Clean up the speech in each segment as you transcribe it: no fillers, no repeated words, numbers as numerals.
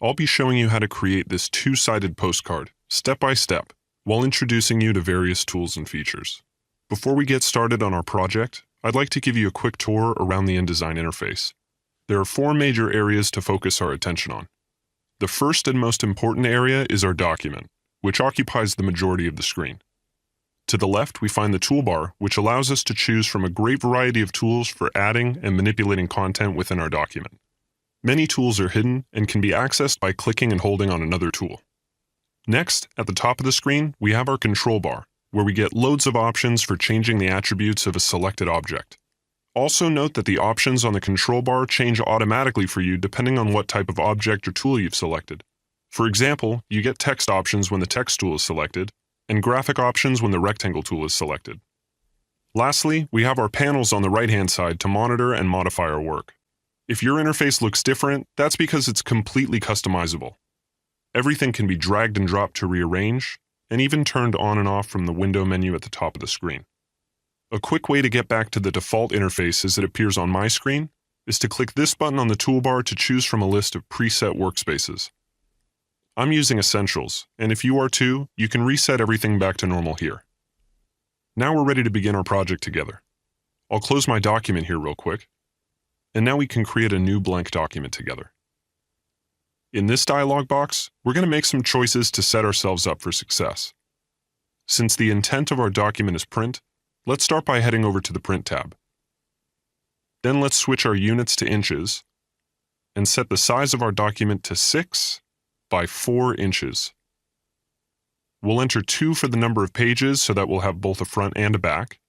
I'll be showing you how to create this two-sided postcard, step by step, while introducing you to various tools and features. Before we get started on our project, I'd like to give you a quick tour around the InDesign interface. There are 4 major areas to focus our attention on. The first and most important area is our document, which occupies the majority of the screen. To the left, we find the toolbar, which allows us to choose from a great variety of tools for adding and manipulating content within our document. Many tools are hidden and can be accessed by clicking and holding on another tool. Next, at the top of the screen, we have our control bar, where we get loads of options for changing the attributes of a selected object. Also note that the options on the control bar change automatically for you depending on what type of object or tool you've selected. For example, you get text options when the text tool is selected, and graphic options when the rectangle tool is selected. Lastly, we have our panels on the right-hand side to monitor and modify our work. If your interface looks different, that's because it's completely customizable. Everything can be dragged and dropped to rearrange, and even turned on and off from the window menu at the top of the screen. A quick way to get back to the default interface as it appears on my screen is to click this button on the toolbar to choose from a list of preset workspaces. I'm using Essentials, and if you are too, you can reset everything back to normal here. Now we're ready to begin our project together. I'll close my document here real quick, and now we can create a new blank document together. In this dialog box, we're going to make some choices to set ourselves up for success. Since the intent of our document is print, let's start by heading over to the Print tab. Then let's switch our units to inches and set the size of our document to 6 by 4 inches. We'll enter 2 for the number of pages so that we'll have both a front and a back.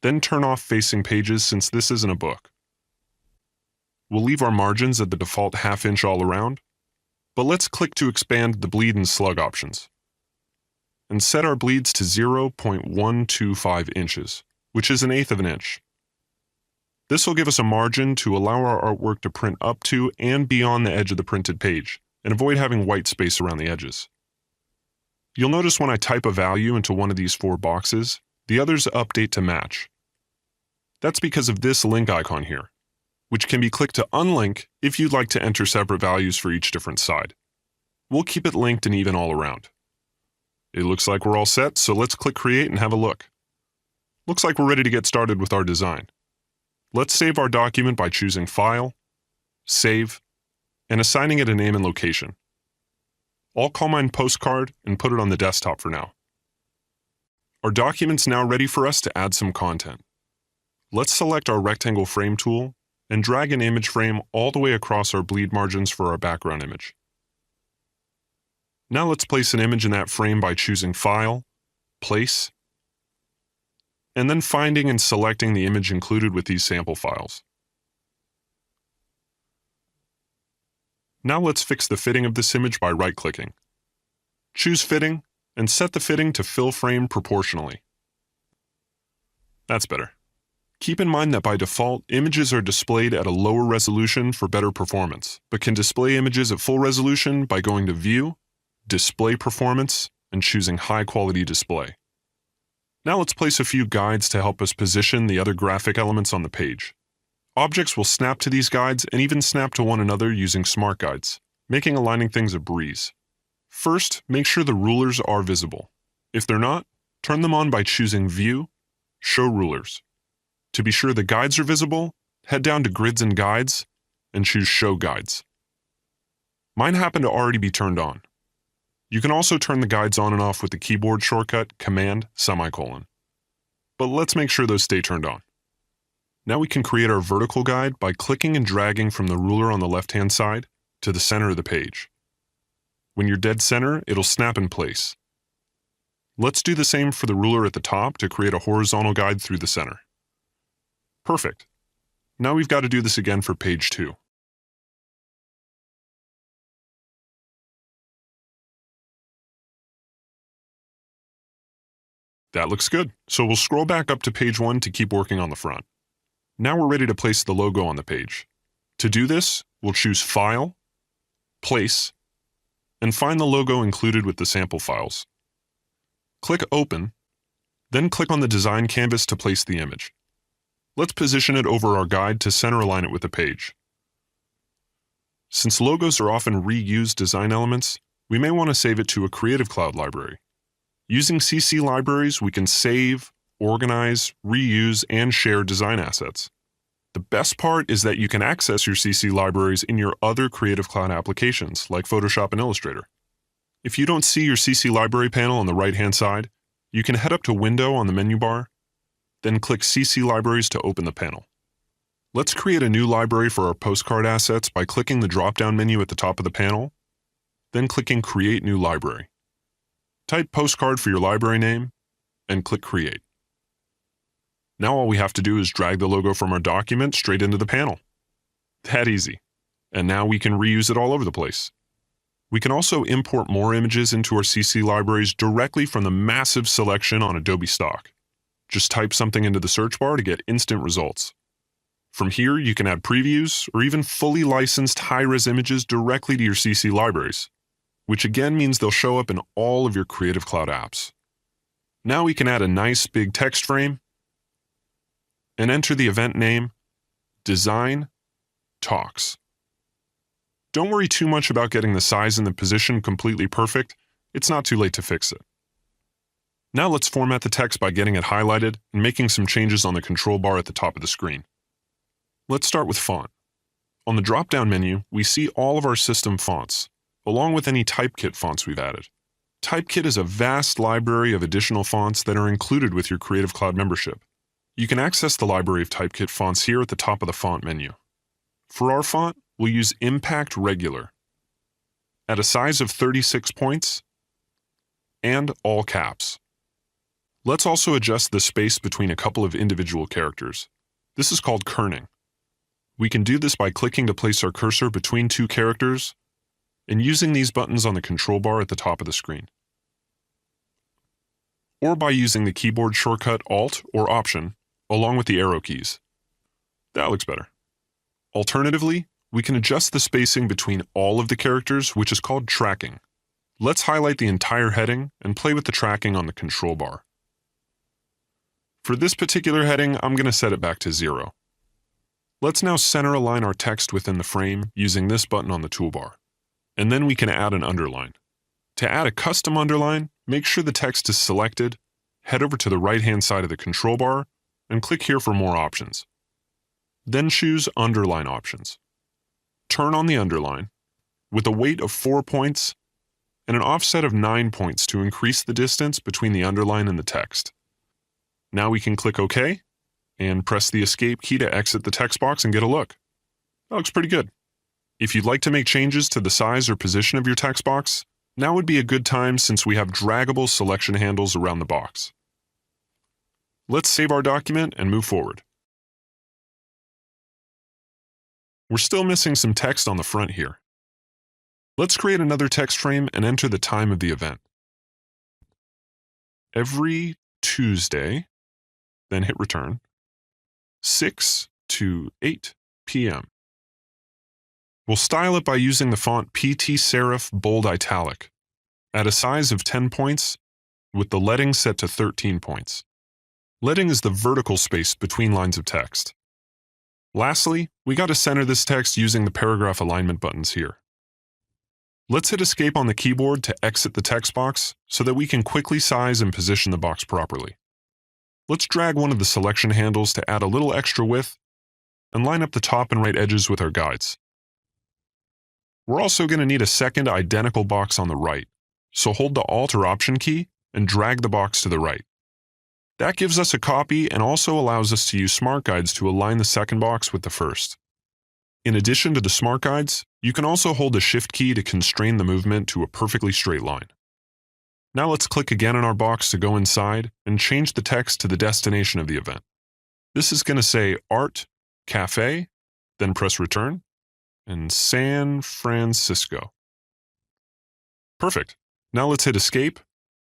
Then turn off facing pages since this isn't a book. We'll leave our margins at the default 1/2 inch all around, but let's click to expand the bleed and slug options and set our bleeds to 0.125 inches, which is 1/8 of an inch. This will give us a margin to allow our artwork to print up to and beyond the edge of the printed page, and avoid having white space around the edges. You'll notice when I type a value into one of these 4 boxes, the others update to match. That's because of this link icon here, which can be clicked to unlink if you'd like to enter separate values for each different side. We'll keep it linked and even all around. It looks like we're all set, so let's click Create and have a look. Looks like we're ready to get started with our design. Let's save our document by choosing File, Save, and assigning it a name and location. I'll call mine Postcard and put it on the desktop for now. Our document's now ready for us to add some content. Let's select our rectangle frame tool and drag an image frame all the way across our bleed margins for our background image. Now let's place an image in that frame by choosing File, Place, and then finding and selecting the image included with these sample files. Now let's fix the fitting of this image by right-clicking. Choose Fitting and set the fitting to fill frame proportionally. That's better. Keep in mind that by default, images are displayed at a lower resolution for better performance, but can display images at full resolution by going to View, Display Performance, and choosing High Quality Display. Now let's place a few guides to help us position the other graphic elements on the page. Objects will snap to these guides and even snap to one another using smart guides, making aligning things a breeze. First, make sure the rulers are visible. If they're not, turn them on by choosing View, Show Rulers. To be sure the guides are visible, head down to Grids and Guides and choose Show Guides. Mine happen to already be turned on. You can also turn the guides on and off with the keyboard shortcut Command:/. But let's make sure those stay turned on. Now we can create our vertical guide by clicking and dragging from the ruler on the left-hand side to the center of the page. When you're dead center, it'll snap in place. Let's do the same for the ruler at the top to create a horizontal guide through the center. Perfect. Now we've got to do this again for page 2. That looks good, so we'll scroll back up to page 1 to keep working on the front. Now we're ready to place the logo on the page. To do this, we'll choose File, Place, and find the logo included with the sample files. Click Open, then click on the design canvas to place the image. Let's position it over our guide to center align it with the page. Since logos are often reused design elements, we may want to save it to a Creative Cloud library. Using CC libraries, we can save, organize, reuse, and share design assets. The best part is that you can access your CC libraries in your other Creative Cloud applications, like Photoshop and Illustrator. If you don't see your CC library panel on the right-hand side, you can head up to Window on the menu bar, then click CC Libraries to open the panel. Let's create a new library for our postcard assets by clicking the drop-down menu at the top of the panel, then clicking Create New Library. Type Postcard for your library name, and click Create. Now all we have to do is drag the logo from our document straight into the panel. That easy. And now we can reuse it all over the place. We can also import more images into our CC libraries directly from the massive selection on Adobe Stock. Just type something into the search bar to get instant results. From here, you can add previews or even fully licensed high-res images directly to your CC libraries, which again means they'll show up in all of your Creative Cloud apps. Now we can add a nice big text frame and enter the event name, Design Talks. Don't worry too much about getting the size and the position completely perfect. It's not too late to fix it. Now let's format the text by getting it highlighted and making some changes on the control bar at the top of the screen. Let's start with font. On the drop-down menu, we see all of our system fonts, along with any Typekit fonts we've added. Typekit is a vast library of additional fonts that are included with your Creative Cloud membership. You can access the library of Typekit fonts here at the top of the font menu. For our font, we'll use Impact Regular at a size of 36 points and all caps. Let's also adjust the space between a couple of individual characters. This is called kerning. We can do this by clicking to place our cursor between two characters and using these buttons on the control bar at the top of the screen. Or by using the keyboard shortcut Alt or Option along with the arrow keys. That looks better. Alternatively, we can adjust the spacing between all of the characters, which is called tracking. Let's highlight the entire heading and play with the tracking on the control bar. For this particular heading, I'm going to set it back to 0. Let's now center align our text within the frame using this button on the toolbar. And then we can add an underline. To add a custom underline, make sure the text is selected, head over to the right-hand side of the control bar, and click here for more options. Then choose Underline Options. Turn on the underline with a weight of 4 points and an offset of 9 points to increase the distance between the underline and the text. Now we can click OK and press the Escape key to exit the text box and get a look. That looks pretty good. If you'd like to make changes to the size or position of your text box, now would be a good time since we have draggable selection handles around the box. Let's save our document and move forward. We're still missing some text on the front here. Let's create another text frame and enter the time of the event. Every Tuesday, then hit return, 6 to 8 p.m. We'll style it by using the font PT Serif Bold Italic at a size of 10 points with the leading set to 13 points. Leading is the vertical space between lines of text. Lastly, we got to center this text using the paragraph alignment buttons here. Let's hit Escape on the keyboard to exit the text box so that we can quickly size and position the box properly. Let's drag one of the selection handles to add a little extra width and line up the top and right edges with our guides. We're also going to need a second identical box on the right, so hold the Alt or Option key and drag the box to the right. That gives us a copy and also allows us to use Smart Guides to align the second box with the first. In addition to the Smart Guides, you can also hold the Shift key to constrain the movement to a perfectly straight line. Now let's click again on our box to go inside and change the text to the destination of the event. This is going to say Art Cafe, then press Return, and San Francisco. Perfect. Now let's hit Escape,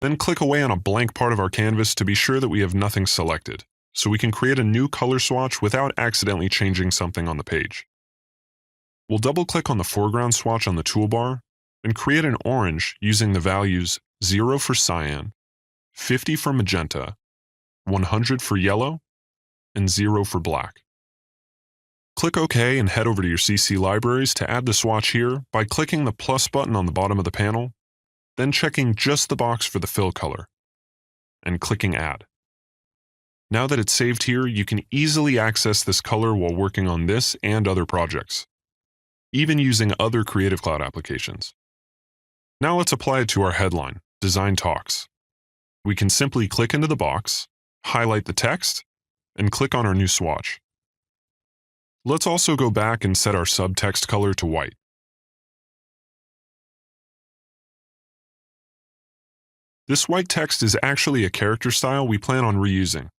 then click away on a blank part of our canvas to be sure that we have nothing selected, so we can create a new color swatch without accidentally changing something on the page. We'll double-click on the foreground swatch on the toolbar and create an orange using the values 0 for cyan, 50 for magenta, 100 for yellow, and 0 for black. Click OK and head over to your CC Libraries to add the swatch here by clicking the plus button on the bottom of the panel, then checking just the box for the fill color, and clicking Add. Now that it's saved here, you can easily access this color while working on this and other projects, even using other Creative Cloud applications. Now let's apply it to our headline, Design Talks. We can simply click into the box, highlight the text, and click on our new swatch. Let's also go back and set our subtext color to white. This white text is actually a character style we plan on reusing.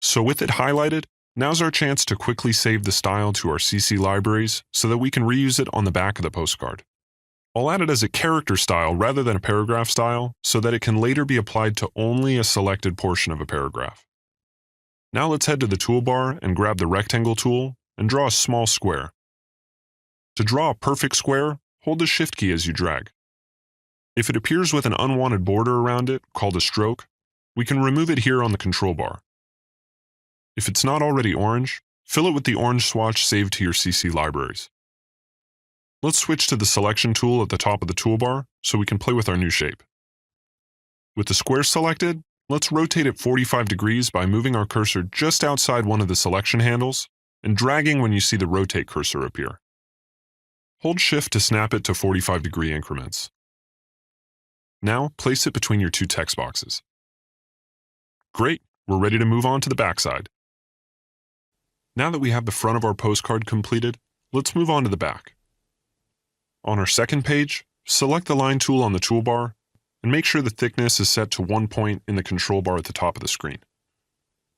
So with it highlighted, now's our chance to quickly save the style to our CC libraries so that we can reuse it on the back of the postcard. I'll add it as a character style rather than a paragraph style so that it can later be applied to only a selected portion of a paragraph. Now let's head to the toolbar and grab the rectangle tool and draw a small square. To draw a perfect square, hold the Shift key as you drag. If it appears with an unwanted border around it, called a stroke, we can remove it here on the control bar. If it's not already orange, fill it with the orange swatch saved to your CC libraries. Let's switch to the selection tool at the top of the toolbar so we can play with our new shape. With the square selected, let's rotate it 45 degrees by moving our cursor just outside one of the selection handles and dragging when you see the rotate cursor appear. Hold Shift to snap it to 45-degree increments. Now, place it between your two text boxes. Great, we're ready to move on to the backside. Now that we have the front of our postcard completed, let's move on to the back. On our second page, select the line tool on the toolbar and make sure the thickness is set to 1 point in the control bar at the top of the screen.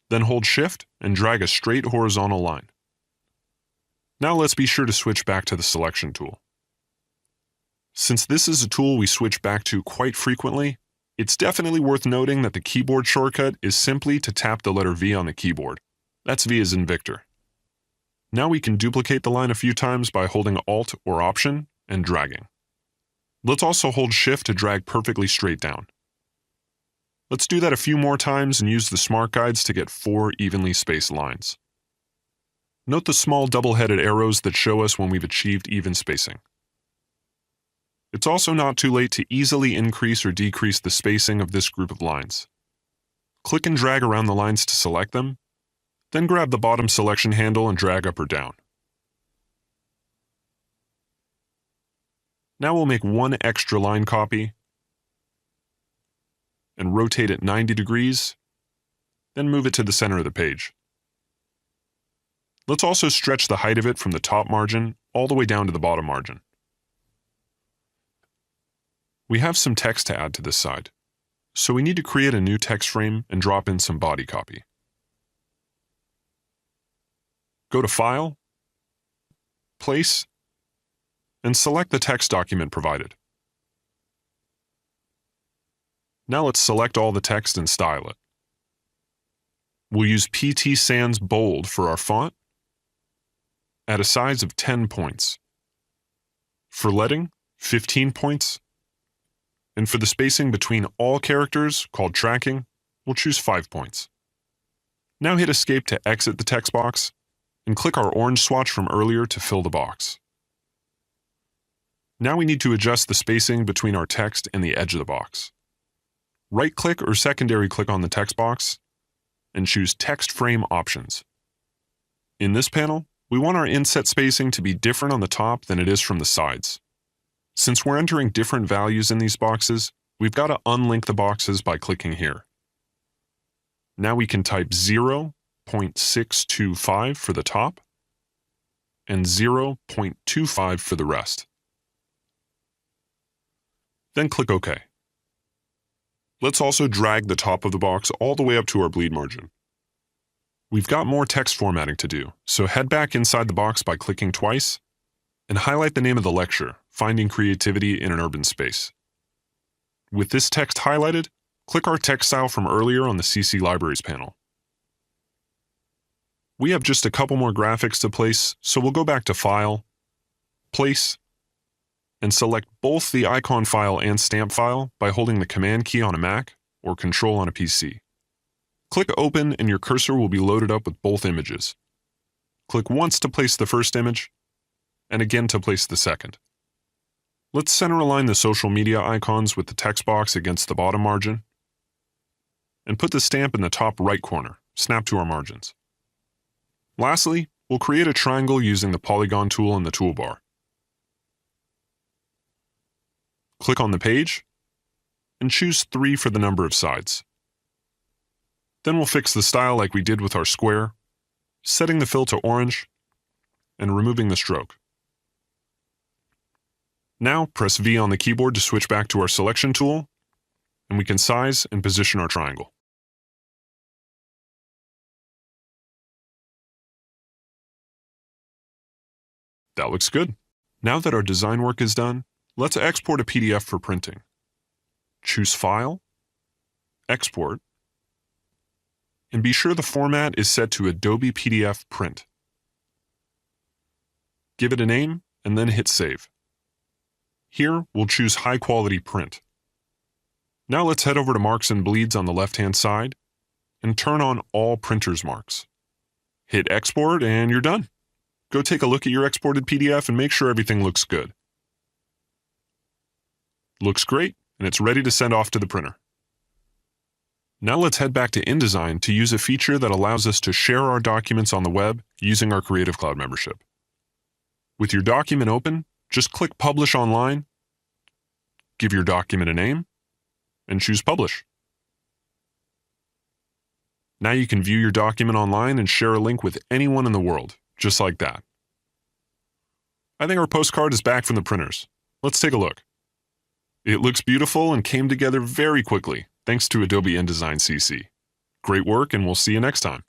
Then hold Shift and drag a straight horizontal line. Now let's be sure to switch back to the selection tool. Since this is a tool we switch back to quite frequently, it's definitely worth noting that the keyboard shortcut is simply to tap the letter V on the keyboard. That's V as in Victor. Now we can duplicate the line a few times by holding Alt or Option and dragging. Let's also hold Shift to drag perfectly straight down. Let's do that a few more times and use the Smart Guides to get 4 evenly spaced lines. Note the small double-headed arrows that show us when we've achieved even spacing. It's also not too late to easily increase or decrease the spacing of this group of lines. Click and drag around the lines to select them, then grab the bottom selection handle and drag up or down. Now we'll make one extra line copy and rotate it 90 degrees, then move it to the center of the page. Let's also stretch the height of it from the top margin all the way down to the bottom margin. We have some text to add to this side, so we need to create a new text frame and drop in some body copy. Go to File, Place, and select the text document provided. Now let's select all the text and style it. We'll use PT Sans Bold for our font at a size of 10 points. For leading, 15 points. And for the spacing between all characters, called tracking, we'll choose 5 points. Now hit Escape to exit the text box, and click our orange swatch from earlier to fill the box. Now we need to adjust the spacing between our text and the edge of the box. Right-click or secondary click on the text box, and choose Text Frame Options. In this panel, we want our inset spacing to be different on the top than it is from the sides. Since we're entering different values in these boxes, we've got to unlink the boxes by clicking here. Now we can type 0.625 for the top and 0.25 for the rest. Then click OK. Let's also drag the top of the box all the way up to our bleed margin. We've got more text formatting to do, so head back inside the box by clicking twice and highlight the name of the lecture, Finding Creativity in an Urban Space. With this text highlighted, click our text style from earlier on the CC Libraries panel. We have just a couple more graphics to place, so we'll go back to File, Place, and select both the icon file and stamp file by holding the Command key on a Mac or Control on a PC. Click Open and your cursor will be loaded up with both images. Click once to place the first image, and again to place the second. Let's center align the social media icons with the text box against the bottom margin, and put the stamp in the top right corner, snap to our margins. Lastly, we'll create a triangle using the polygon tool in the toolbar. Click on the page, and choose 3 for the number of sides. Then we'll fix the style like we did with our square, setting the fill to orange, and removing the stroke. Now press V on the keyboard to switch back to our selection tool, and we can size and position our triangle. That looks good. Now that our design work is done, let's export a PDF for printing. Choose File, Export, and be sure the format is set to Adobe PDF Print. Give it a name and then hit Save. Here, we'll choose High Quality Print. Now let's head over to Marks and Bleeds on the left-hand side and turn on All Printers Marks. Hit Export and you're done. Go take a look at your exported PDF and make sure everything looks good. Looks great, and it's ready to send off to the printer. Now let's head back to InDesign to use a feature that allows us to share our documents on the web using our Creative Cloud membership. With your document open, just click Publish Online, give your document a name, and choose Publish. Now you can view your document online and share a link with anyone in the world, just like that. I think our postcard is back from the printers. Let's take a look. It looks beautiful and came together very quickly, thanks to Adobe InDesign CC. Great work, and we'll see you next time.